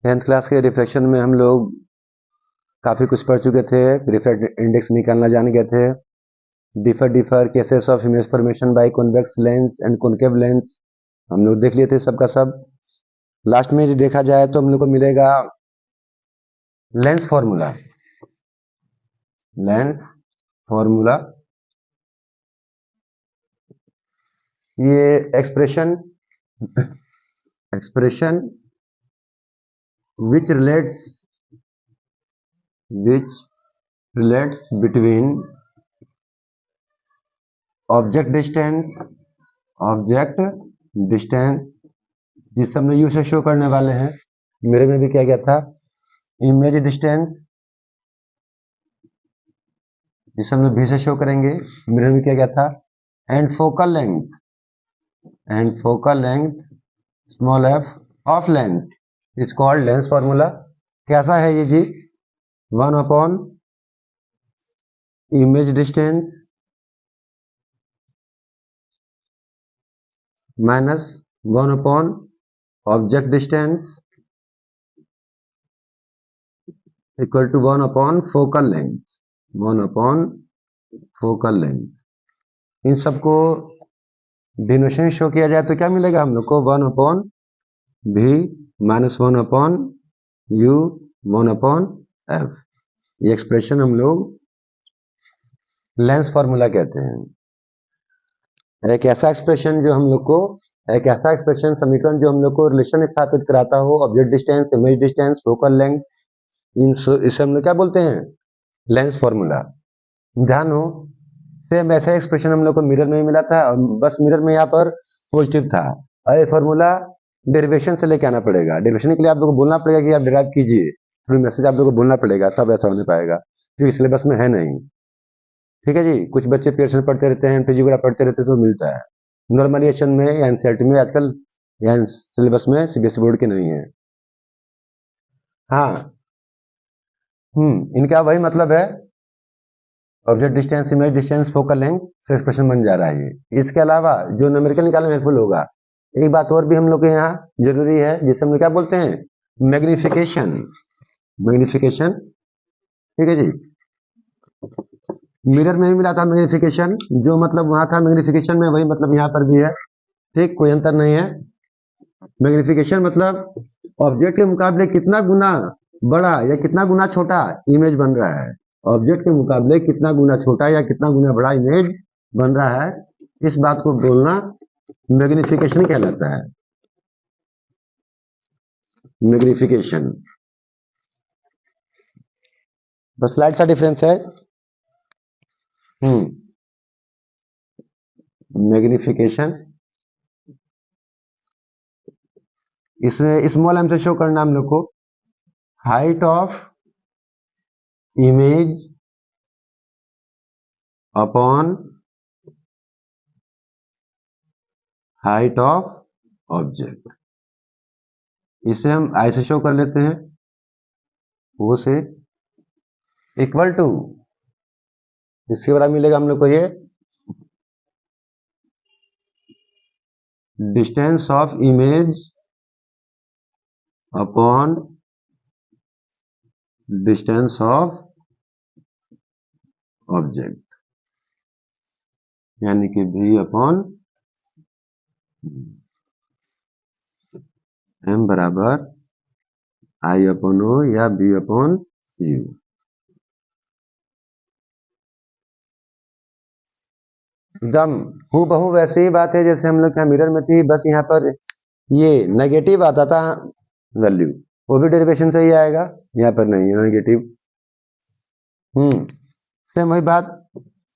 10th class के reflection में हम लोग काफ़ी कुछ पढ़ चुके थे। रिफ्रैक्टिव इंडेक्स निकालना जान गए थे। Differ cases of image formation by convex lens and concave lens हम लोग देख लिए थे सबका सब। लास्ट में यदि देखा जाए तो हम लोग को मिलेगा लेंस फॉर्मूला। लेंस फॉर्मूला ये expression which relates between object distance जिसे हमने यू से शो करने वाले हैं। मेरे में भी क्या गया था, इमेज डिस्टेंस जिसे हम लोग भी से शो करेंगे। मेरे में क्या गया था, and focal length small f of lens is called lens formula. कैसा है ये जी, 1 upon image distance minus 1 upon object distance equal to 1 upon focal length. 1 upon focal length, इन सबको डिनोशन शो किया जाए तो क्या मिलेगा हम लोग को, 1 अपॉन भी minus 1 upon you 1 upon F. ये एक्सप्रेशन हम लोग लेंस फॉर्मूला कहते हैं। एक ऐसा एक्सप्रेशन जो हम लोग को, एक ऐसा एक्सप्रेशन समीकरण जो हम लोग को रिलेशन स्थापित कराता हो object distance, image distance, focal length, इसे हम लोग क्या बोलते हैं, लेंस फॉर्मूला। ध्यान हो, सेम ऐसा एक्सप्रेशन हम लोग को मिरर में मिला था, बस मिरर में यहाँ पर पॉजिटिव था। और ये फॉर्मूला डेरिवेशन से लेके आना पड़ेगा। डेरिवेशन के लिए आप लोग को बोलना पड़ेगा कि आप डिराइव कीजिए, थ्रू मैसेज आप लोग को बोलना पड़ेगा, तब ऐसा होने पाएगा, क्योंकि सिलेबस में है नहीं। ठीक है जी, कुछ बच्चे पेयरसन पढ़ते रहते हैं, फिजियोग्राफ पढ़ते रहते हैं तो मिलता है। नॉर्मलाइजेशन में या एनसीईआरटी में आजकल या सिलेबस में सीबीएसई बोर्ड के नहीं है। हाँ, इनका वही मतलब है, object distance, image distance, focal length से एक्सप्रेशन बन जा रहा है ये। इसके अलावा जो न्यूमेरिकल निकालने में हेल्पफुल होगा, एक बात और भी हम लोग के यहाँ जरूरी है, जिसे हम लोग क्या बोलते हैं, मैग्निफिकेशन। मैग्निफिकेशन, ठीक है जी। मिरर में भी मिला था मैग्निफिकेशन, जो मतलब वहां था मैग्निफिकेशन में, वही मतलब यहाँ पर भी है। ठीक, कोई अंतर नहीं है। मैग्निफिकेशन मतलब ऑब्जेक्ट के मुकाबले कितना गुना बड़ा या कितना गुना छोटा इमेज बन रहा है। ऑब्जेक्ट के मुकाबले कितना गुना छोटा या कितना गुना बड़ा इमेज बन रहा है, इस बात को बोलना मैग्निफिकेशन कहलाता है। मैग्निफिकेशन, बस स्लाइड सा डिफरेंस है। मैग्निफिकेशन, इसमें स्मॉल एम से शो करना हम लोग को, height of image upon height of object, इसे हम आई से शो कर लेते हैं, वो से इक्वल टू, इसके बाद मिलेगा हम लोग को ये distance of image upon distance of object, यानी कि v अपॉन m बराबर आई अपॉन ओ या b अपॉन यू। एकदम हूबहू वैसे ही बात है जैसे हम लोग यहाँ मिरर में थी, बस यहाँ पर ये नेगेटिव आता था वैल्यू, वो भी डेरिवेशन से ही आएगा, यहाँ पर नहीं है नेगेटिव। सेम वही बात,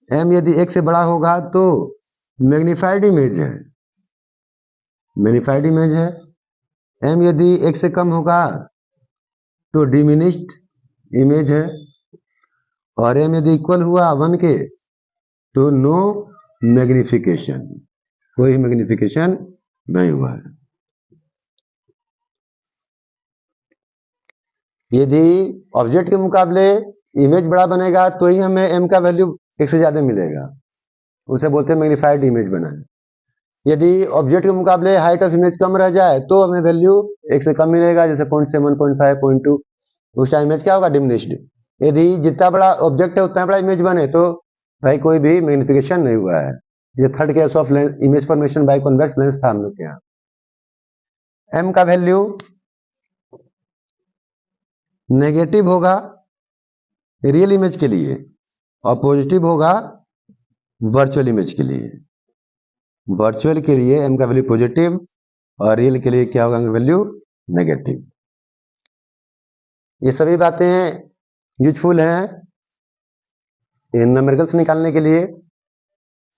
m यदि 1 से बड़ा होगा तो मैग्नीफाइड इमेज है, मैग्नीफाइड इमेज है। m यदि 1 से कम होगा तो डिमिनिश्ड इमेज है, और m यदि इक्वल हुआ 1 के तो नो मैग्निफिकेशन, कोई मैग्निफिकेशन नहीं हुआ है। यदि ऑब्जेक्ट के मुकाबले इमेज बड़ा बनेगा तो ही हमें m का वैल्यू 1 से ज्यादा मिलेगा, उसे बोलते हैं मैग्नीफाइड इमेज बना है। यदि ऑब्जेक्ट के मुकाबले हाइट ऑफ इमेज कम रह जाए तो हमें वैल्यू 1 से कम मिलेगा, जैसे 0.7, 0.5, 0.2। उस टाइम इमेज क्या होगा, डिमिनिश्ड। यदि जितना बड़ा ऑब्जेक्ट है उतना बड़ा इमेज बने तो भाई कोई भी मैग्निफिकेशन नहीं हुआ है। ये third case of image formation by convex lens था हम लोग के यहाँ। एम का वैल्यू नेगेटिव होगा रियल इमेज के लिए और पॉजिटिव होगा वर्चुअल इमेज के लिए। वर्चुअल के लिए एम का वैल्यू पॉजिटिव और रियल के लिए क्या होगा वैल्यू नेगेटिव। ये सभी बातें यूजफुल हैं इन न्यूमेरिकल्स निकालने के लिए।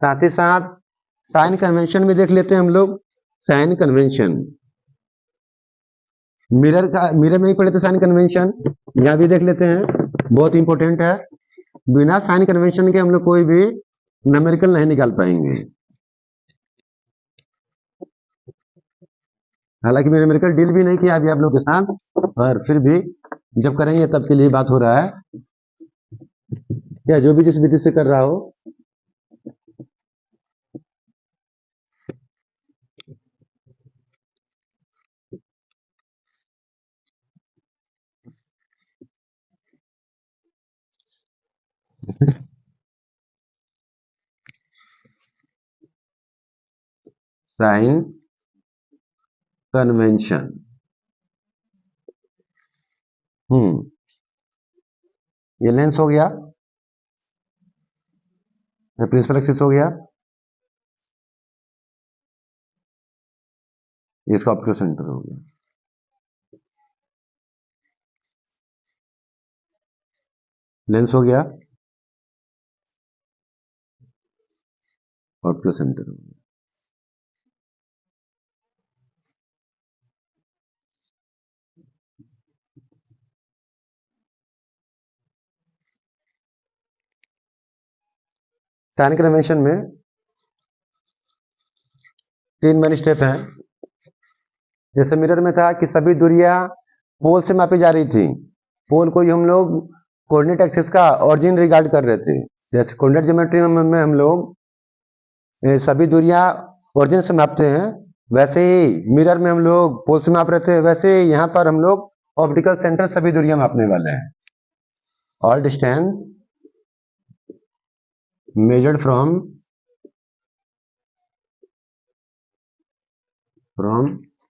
साथ ही साथ साइन कन्वेंशन भी देख लेते हैं हम लोग। साइन कन्वेंशन मिरर में ही पढ़े थे साइन कन्वेंशन, यहाँ भी देख लेते हैं, बहुत इंपॉर्टेंट है। बिना साइन कन्वेंशन के हम लोग कोई भी न्यूमेरिकल नहीं निकाल पाएंगे। हालांकि मैंने न्यूमेरिकल डील भी नहीं किया अभी आप लोग के साथ, पर फिर भी जब करेंगे तब के लिए बात हो रहा है, या जो भी जिस विधि से कर रहा हो। साइन कन्वेंशन, ये लेंस हो गया, प्रिंसिपल एक्सिस हो गया, इसका ऑप्टिकल सेंटर हो गया। लेंस हो गया, ऑप्टिकल सेंटर हो गया। साइन कन्वेंशन में 3 मेन स्टेप हैं। जैसे मिरर में था कि सभी दूरियां पोल से मापी जा रही थी, पोल को ही हम लोग कोऑर्डिनेट एक्सिस का ऑरिजिन रिगार्ड कर रहे थे। जैसे कोऑर्डिनेट ज्योमेट्री में हम लोग सभी दूरियां ऑरिजिन से मापते हैं, वैसे ही मिरर में हम लोग पोल से माप रहे थे, वैसे ही यहाँ पर हम लोग ऑप्टिकल सेंटर सभी दूरियां मापने वाले हैं। All distance measured from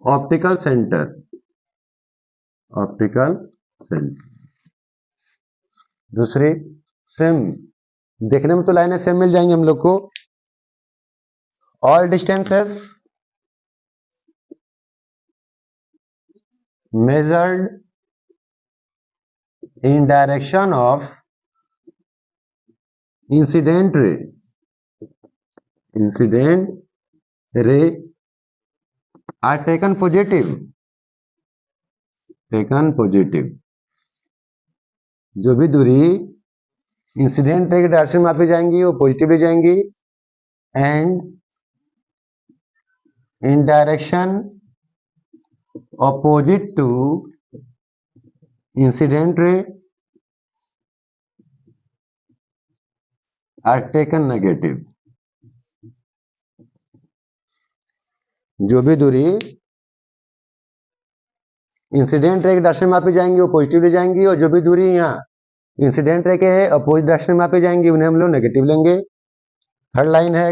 optical center, optical center। दूसरी सेम, देखने में तो लाइनें सेम मिल जाएंगी हम लोग को। All distances measured in direction of incident ray are taken positive, जो भी दूरी इंसिडेंट रे की डायरेक्शन में मापी जाएंगी वो पॉजिटिव ले जाएंगी, and in direction opposite to incident ray are taken negative. जो भी दूरी इंसिडेंट रे की डायरेक्शन में मापी जाएंगी वो पॉजिटिव ले जाएंगी, और जो भी दूरी यहाँ इंसिडेंट रे के है अपोजिट डायरेक्शन में मापी जाएंगी उन्हें हम लोग नेगेटिव लेंगे। थर्ड लाइन है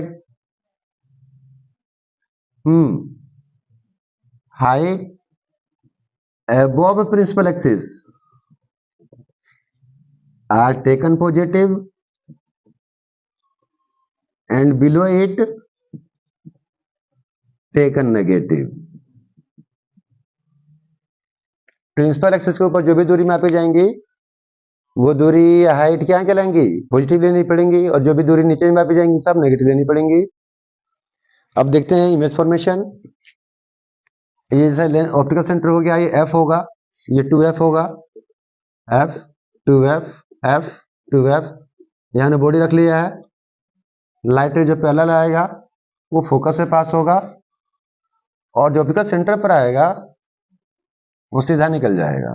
height above principal axis are taken positive and below it taken negative। Principal axis के ऊपर जो भी दूरी मापी जाएंगी वो दूरी हाइट क्या कहलाएंगी, पॉजिटिव लेनी पड़ेंगी, और जो भी दूरी नीचे मापी जाएंगी सब नेगेटिव लेनी पड़ेंगी। अब देखते हैं इमेज फॉर्मेशन। ये जैसे ऑप्टिकल सेंटर हो गया, ये एफ होगा, ये 2f होगा, एफ 2f एफ 2f। यहाँ ने बॉडी रख लिया है, लाइट रे जो पहला आएगा वो फोकस से पास होगा और जो ऑप्टिकल सेंटर पर आएगा वो सीधा निकल जाएगा।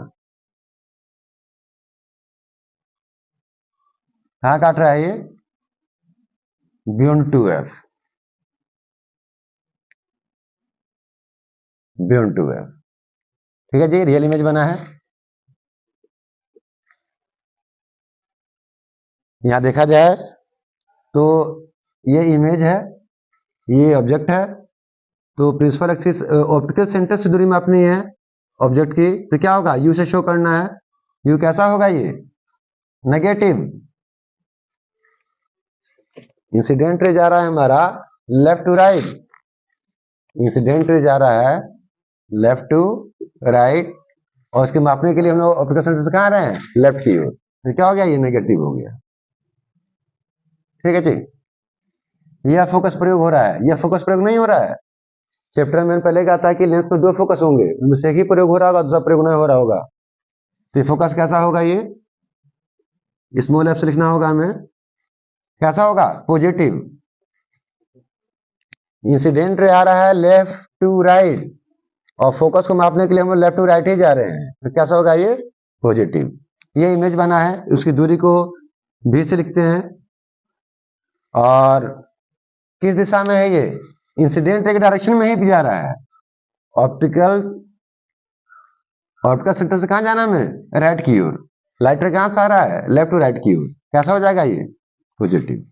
कहाँ काट रहा है ये, beyond 2f। Beyond to F. ठीक है जी, रियल इमेज बना है। यहां देखा जाए तो ये इमेज है, ये ऑब्जेक्ट है, तो प्रिंसिपल एक्सिस ऑप्टिकल सेंटर से दूरी मापनी है ऑब्जेक्ट की, तो क्या होगा, यू से शो करना है। यू कैसा होगा, ये नेगेटिव। इंसिडेंट रे जा रहा है हमारा left to right, incident ray जा रहा है लेफ्ट टू राइट, और उसके मापने के लिए हम लोग ऑप्टिकल सेंटर से कहाँ रहे हैं, लेफ्ट की ओर, तो क्या हो गया, ये नेगेटिव हो गया। ठीक है जी, यह फोकस प्रयोग हो रहा है, यह फोकस प्रयोग नहीं हो रहा है। चैप्टर में पहले कहा था कि लेंस में दो फोकस होंगे, उनमें से एक ही प्रयोग हो रहा होगा, दूसरा प्रयोग नहीं हो रहा होगा। तो फोकस कैसा होगा, ये स्मॉल एफ से लिखना होगा हमें, कैसा होगा, पॉजिटिव। इंसिडेंट रे आ रहा है लेफ्ट टू राइट, और फोकस को मापने के लिए हम लेफ्ट टू राइट ही जा रहे हैं, तो कैसा होगा, ये पॉजिटिव। ये इमेज बना है, उसकी दूरी को भी से लिखते हैं, और किस दिशा में है, ये इंसिडेंट रे के डायरेक्शन में ही जा रहा है। ऑप्टिकल सेंटर से कहां जाना हमें, राइट की ओर। लाइट रे कहां से आ रहा है, लेफ्ट टू राइट की ओर, कैसा हो जाएगा, ये पॉजिटिव।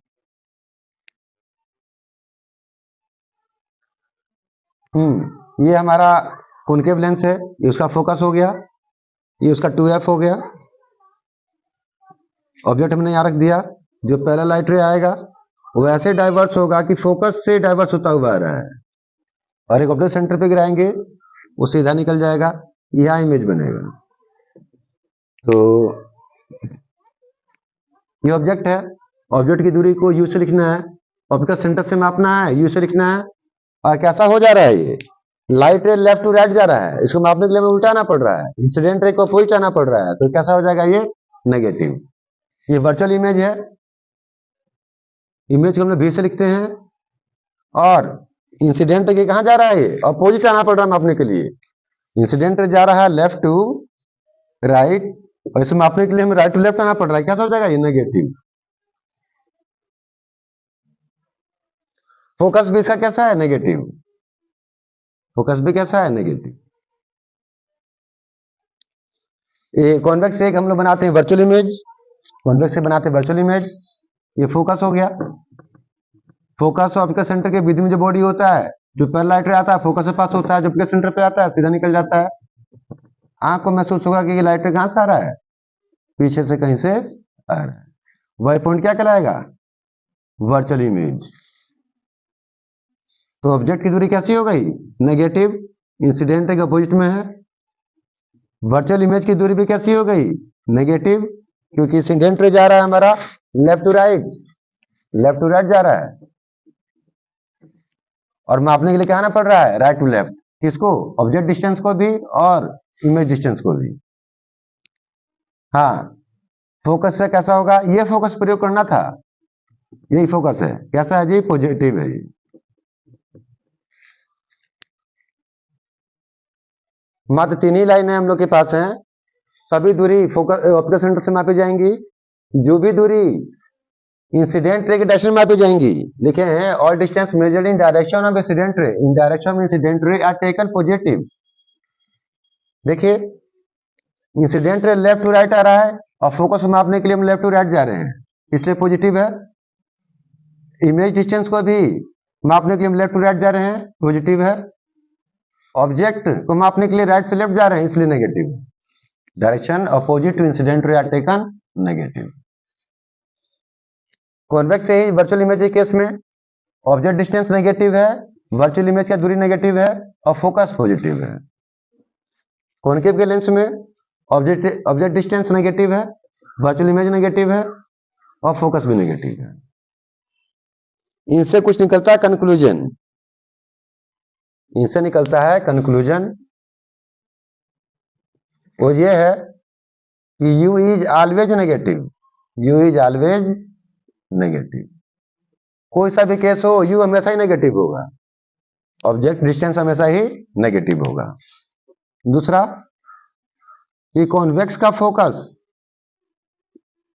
ये हमारा कॉनकेव लेंस है, ये उसका फोकस हो गया, ये उसका 2f हो गया। ऑब्जेक्ट हमने यहां रख दिया, जो पहला लाइट रे आएगा वो ऐसे डाइवर्स होगा कि फोकस से डाइवर्स होता हुआ आ रहा है, और एक ऑप्टिकल सेंटर पे गिराएंगे वो सीधा निकल जाएगा, यह इमेज बनेगा। तो ये ऑब्जेक्ट है, ऑब्जेक्ट की दूरी को यू से लिखना है, ऑप्टिकल सेंटर से मापना है, यू से लिखना है। और कैसा हो जा रहा है, ये लाइट रे लेफ्ट टू राइट जा रहा है, इसको मापने के लिए हमें उल्टाना पड़ रहा है, इंसिडेंट रे को अपोजिट आना पड़ रहा है, तो कैसा हो जाएगा, ये नेगेटिव। ये वर्चुअल इमेज है, इमेज को हम लोग भी से लिखते हैं, और इंसिडेंट के कहां जा रहा है, ये अपोजिट आना पड़ रहा है मापने के लिए। इंसिडेंट जा रहा है लेफ्ट टू राइट, और इसे मापने के लिए हमें राइट टू लेफ्ट आना पड़ रहा है, कैसा हो जाएगा, ये नेगेटिव। फोकस भी इसका कैसा है, नेगेटिव। फोकस भी कैसा है, नेगेटिव। ये कॉन्वेक्स से एक हम लोग बनाते हैं वर्चुअल इमेज, कॉन्वेक्स से बनाते हैं वर्चुअल इमेज। ये फोकस हो गया, फोकस और ऑप्टिकल सेंटर के बीच में जो बॉडी होता है, जो पहला लाइट रे आता है फोकस से पास होता है, जो ऑप्टिकल सेंटर पे आता है सीधा निकल जाता है। आंख को महसूस होगा कि ये लाइट रे कहां से आ रहा है, पीछे से कहीं से आ रहा है। वही पॉइंट क्या कहलाएगा, वर्चुअल इमेज। तो ऑब्जेक्ट की दूरी कैसी हो गई, नेगेटिव, इंसिडेंट के अपोजिट में है। वर्चुअल इमेज की दूरी भी कैसी हो गई, नेगेटिव, क्योंकि इंसिडेंट रे जा रहा है हमारा left to right, left to right जा रहा है, और मापने के लिए क्या आना पड़ रहा है, राइट टू लेफ्ट। किसको, ऑब्जेक्ट डिस्टेंस को भी और इमेज डिस्टेंस को भी। हाँ, फोकस से कैसा होगा, ये फोकस प्रयोग करना था, यही फोकस है, कैसा है जी, पॉजिटिव है। मात्र 3 ही लाइनें हम लोग के पास हैं, सभी दूरी फोकस ऑप्टिकल सेंटर से मापी जाएंगी। जो भी दूरी इंसिडेंट रे के डायरेक्शन में मापी जाएंगी, लिखे हैं all distance measured in direction of incident ray in direction of incident ray are taken positive. देखिए, incident ray left to right आ रहा है, और फोकस को मापने के लिए हम लेफ्ट टू राइट जा रहे हैं, इसलिए पॉजिटिव है। इमेज डिस्टेंस को भी मापने के लिए हम लेफ्ट टू राइट जा रहे हैं, पॉजिटिव है। ऑब्जेक्ट को मापने के लिए राइट से लेफ्ट जा रहे हैं, इसलिए negative. Direction opposite to incident ray are taken negative. Convex से ही वर्चुअल इमेज के केस में ऑब्जेक्ट डिस्टेंस नेगेटिव है, वर्चुअल इमेज का दूरी नेगेटिव है, और फोकस पॉजिटिव है। कॉनकेव के लेंस में ऑब्जेक्ट डिस्टेंस नेगेटिव है, वर्चुअल इमेज नेगेटिव है, और फोकस भी नेगेटिव है। इनसे कुछ निकलता है कंक्लूजन, इनसे निकलता है कंक्लूजन, वो ये है कि U is always negative, U is always negative. कोई सा भी केस हो, U हमेशा ही नेगेटिव होगा, ऑब्जेक्ट डिस्टेंस हमेशा ही नेगेटिव होगा। दूसरा कि कॉन्वेक्स का फोकस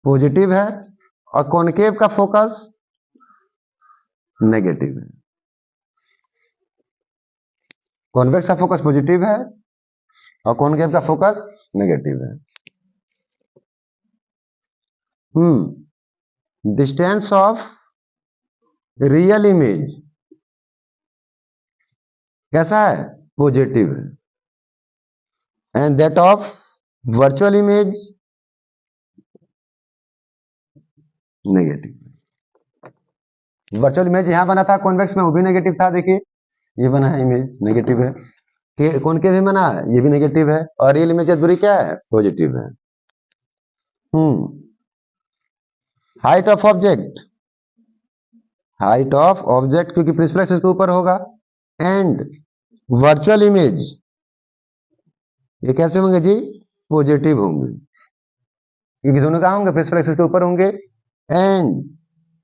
पॉजिटिव है, और कॉनकेव का फोकस नेगेटिव है। कॉन्वेक्स का फोकस पॉजिटिव है और कॉनकेव का फोकस नेगेटिव है। डिस्टेंस ऑफ रियल इमेज कैसा है? पॉजिटिव है। And that of virtual image negative. Virtual image यहां बना था कॉन्वेक्स में, वो भी नेगेटिव था। देखिए ये बना है इमेज नेगेटिव है, कॉनकेव भी बना है, ये भी नेगेटिव है, और रियल इमेज की दूरी क्या है? पॉजिटिव है। Height of object, height of object क्योंकि प्रिंसिपल एक्सिस के ऊपर होगा, एंड वर्चुअल इमेज ये कैसे होंगे जी? पॉजिटिव होंगे, क्योंकि दोनों कहां होंगे? प्रिंसिपल एक्सिस के ऊपर होंगे। And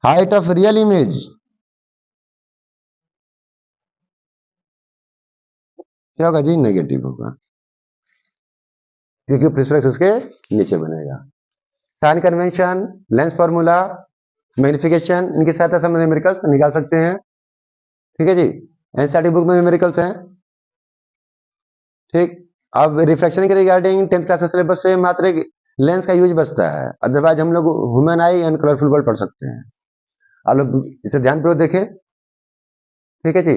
height of real image क्या होगा जी? नेगेटिव होगा, क्योंकि प्रिंसिपल एक्सिस के नीचे बनेगा। Sign convention, lens formula, magnification, इनकी सहायता से हम न्यूमेरिकल्स निकाल सकते हैं। ठीक है जी, एनसीईआरटी बुक में न्यूमेरिकल्स हैं। ठीक, अब रिफ्लेक्शन के रिगार्डिंग 10th क्लास सिलेबस से मात्र एक लेंस का यूज बचता है, अदरवाइज हम लोग human I and colourful world पढ़ सकते हैं। आप लोग इसे ध्यानपूर्वक देखें। ठीक है जी।